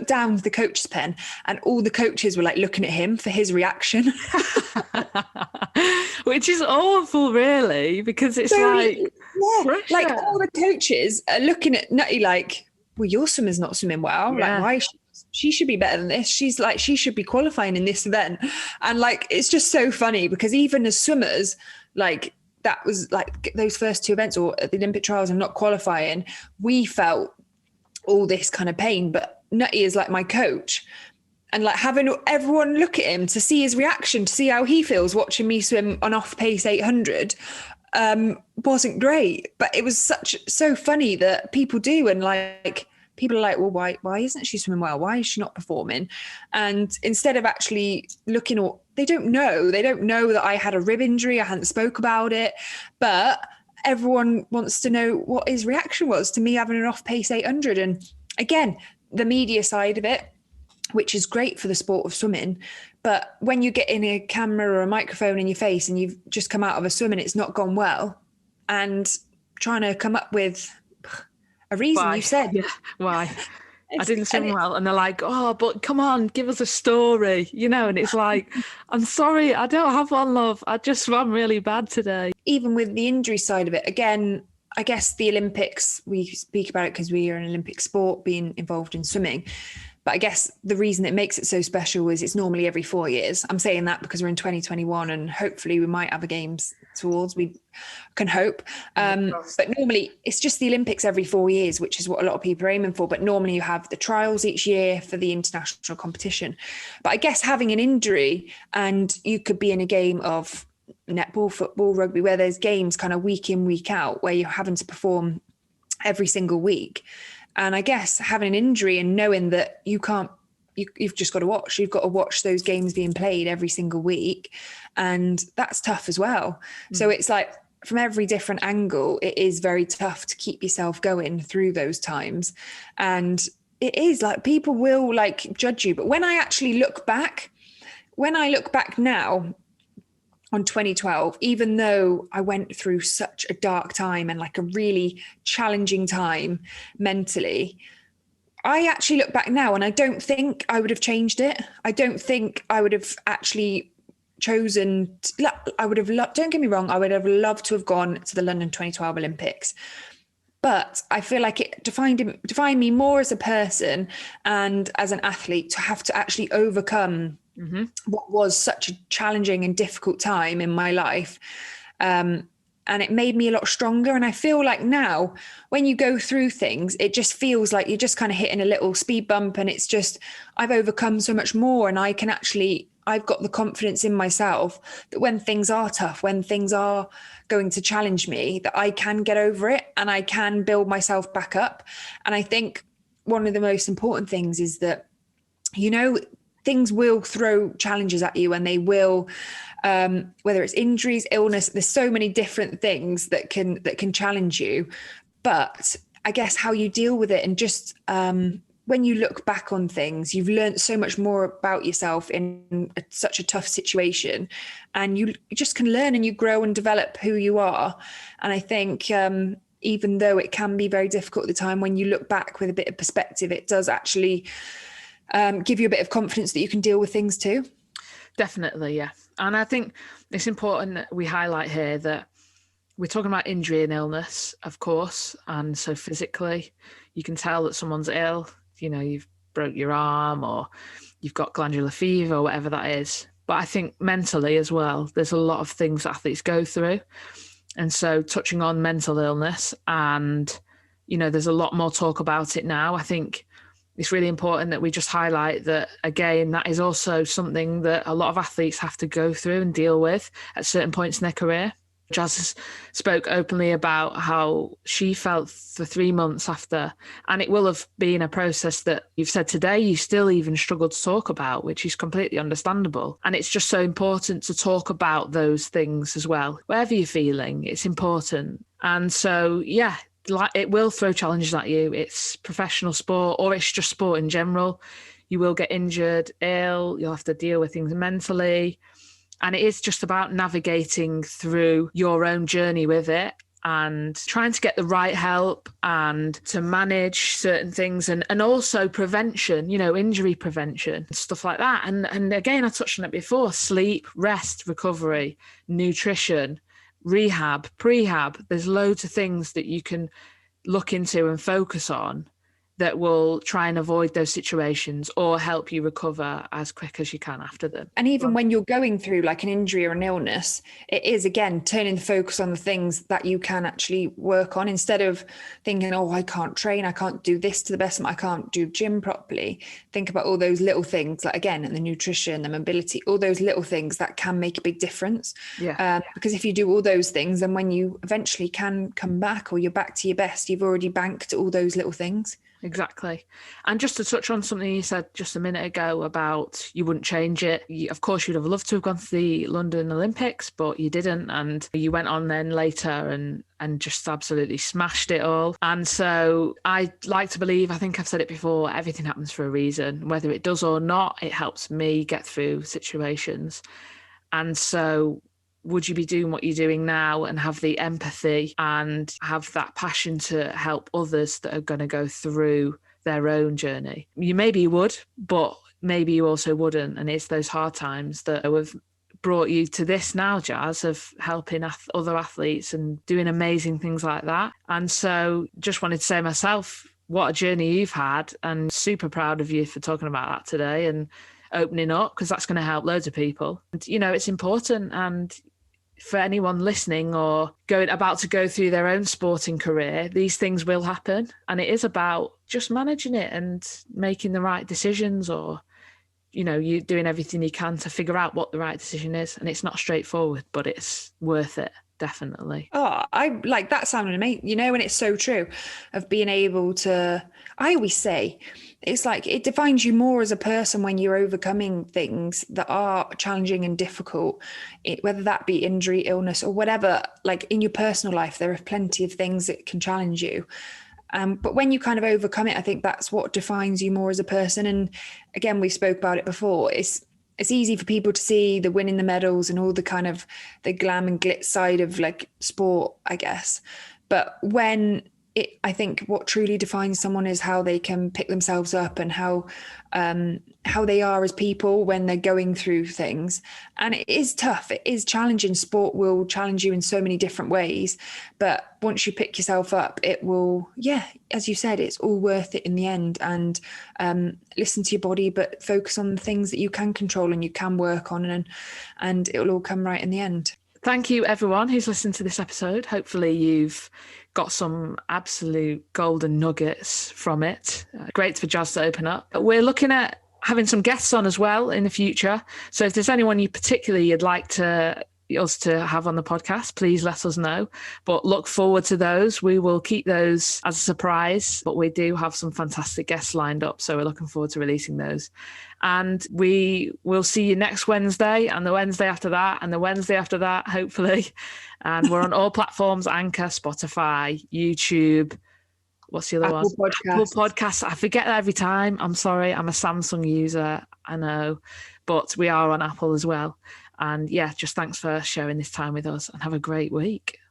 down the coach's pen and all the coaches were looking at him for his reaction. Which is awful, really, because it's pressure. All the coaches are looking at Nutty well, your swimmer's not swimming well. Yeah. Why? She should be better than this. She's she should be qualifying in this event. And it's just so funny because even as swimmers, that was those first 2 events or at the Olympic trials and not qualifying, we felt all this kind of pain. But Nutty is my coach, and having everyone look at him to see his reaction, to see how he feels watching me swim an off-pace 800 wasn't great. But it was so funny that people do, and people are well, why isn't she swimming well? Why is she not performing? And instead of actually looking, or they don't know that I had a rib injury. I hadn't spoke about it, but everyone wants to know what his reaction was to me having an off-pace 800. And again, the media side of it, which is great for the sport of swimming. But when you get in a camera or a microphone in your face and you've just come out of a swim and it's not gone well, and trying to come up with a reason, why? you said. Yeah. Why? I didn't swim well. And they're like, oh, but come on, give us a story, and it's I'm sorry, I don't have one, love. I just swam really bad today. Even with the injury side of it, again, I guess the Olympics, we speak about it because we are an Olympic sport being involved in swimming. But I guess the reason it makes it so special is it's normally every 4 years. I'm saying that because we're in 2021 and hopefully we might have a games towards, we can hope. But normally it's just the Olympics every 4 years, which is what a lot of people are aiming for. But normally you have the trials each year for the international competition. But I guess having an injury and you could be in a game of netball, football, rugby, where there's games kind of week in, week out, where you're having to perform every single week. And I guess having an injury and knowing that you've just got to watch. You've got to watch those games being played every single week. And that's tough as well. So it's from every different angle, it is very tough to keep yourself going through those times. And it is people will judge you. But when I actually look back now, on 2012, even though I went through such a dark time and a really challenging time mentally, I actually look back now and I don't think I would have changed it. I don't think I would have actually chosen, don't get me wrong, I would have loved to have gone to the London 2012 Olympics. But I feel like it defined me more as a person and as an athlete to have to actually overcome what was such a challenging and difficult time in my life. And it made me a lot stronger. And I feel like now when you go through things, it just feels like you're just kind of hitting a little speed bump and it's just, I've overcome so much more. And I've got the confidence in myself that when things are tough, when things are going to challenge me, that I can get over it and I can build myself back up. And I think one of the most important things is that, things will throw challenges at you and they will, whether it's injuries, illness, there's so many different things that can challenge you. But I guess how you deal with it and just when you look back on things, you've learned so much more about yourself in such a tough situation and you just can learn and you grow and develop who you are. And I think even though it can be very difficult at the time, when you look back with a bit of perspective, it does actually give you a bit of confidence that you can deal with things too. Definitely, yeah. And I think it's important that we highlight here that we're talking about injury and illness, of course. And so physically, you can tell that someone's ill. You've broke your arm or you've got glandular fever or whatever that is. But I think mentally as well, there's a lot of things athletes go through. And so touching on mental illness, and, there's a lot more talk about it now. I think it's really important that we just highlight that, again, that is also something that a lot of athletes have to go through and deal with at certain points in their career. Jazz spoke openly about how she felt for 3 months after, and it will have been a process that you've said today you still even struggle to talk about, which is completely understandable. And it's just so important to talk about those things as well. Wherever you're feeling, it's important. And so, yeah, it will throw challenges at you. It's professional sport, or it's just sport in general. You will get injured, ill, you'll have to deal with things mentally. And it is just about navigating through your own journey with it and trying to get the right help and to manage certain things, and also prevention, injury prevention, stuff like that. And again, I touched on it before: sleep, rest, recovery, nutrition, rehab, prehab. There's loads of things that you can look into and focus on that will try and avoid those situations or help you recover as quick as you can after them. And even when you're going through like an injury or an illness, it is, again, turning the focus on the things that you can actually work on, instead of thinking, oh, I can't train, I can't do this to the best, I can't do gym properly. Think about all those little things, like, again, the nutrition, the mobility, all those little things that can make a big difference. Because if you do all those things, then when you eventually can come back, or you're back to your best, you've already banked all those little things. Exactly. And just to touch on something you said just a minute ago about you wouldn't change it. Of course, you'd have loved to have gone to the London Olympics, but you didn't. And you went on then later and just absolutely smashed it all. And so I like to believe, I think I've said it before, everything happens for a reason. Whether it does or not, it helps me get through situations. And so would you be doing what you're doing now and have the empathy and have that passion to help others that are going to go through their own journey? You maybe would, but maybe you also wouldn't. And it's those hard times that have brought you to this now, Jazz, of helping other athletes and doing amazing things like that. And so just wanted to say myself, what a journey you've had, and super proud of you for talking about that today and opening up, because that's going to help loads of people. And, it's important. And for anyone listening or about to go through their own sporting career, these things will happen. And it is about just managing it and making the right decisions, or, you doing everything you can to figure out what the right decision is. And it's not straightforward, but it's worth it. Definitely. Oh, I like that sounded amazing, and it's so true, of being able to, I always say, it's like it defines you more as a person when you're overcoming things that are challenging and difficult, whether that be injury, illness, or whatever. Like in your personal life, there are plenty of things that can challenge you. But when you kind of overcome it, I think that's what defines you more as a person. And again, we spoke about it before. It's easy for people to see the winning the medals and all the kind of the glam and glitz side of like sport, I guess. But I think what truly defines someone is how they can pick themselves up and how they are as people when they're going through things. And it is tough. It is challenging. Sport will challenge you in so many different ways. But once you pick yourself up, it will, as you said, it's all worth it in the end. And listen to your body, but focus on the things that you can control and you can work on, and it will all come right in the end. Thank you, everyone who's listened to this episode. Hopefully you've got some absolute golden nuggets from it. Great for Jazz to open up. We're looking at having some guests on as well in the future. So if there's anyone you'd like us to have on the podcast, please let us know. But look forward to those. We will keep those as a surprise, but we do have some fantastic guests lined up. So we're looking forward to releasing those. And we will see you next Wednesday, and the Wednesday after that, and the Wednesday after that, hopefully. And we're on all platforms: Anchor, Spotify, YouTube. What's the other one? Apple Podcasts. I forget that every time. I'm sorry. I'm a Samsung user. I know. But we are on Apple as well. And just thanks for sharing this time with us, and have a great week.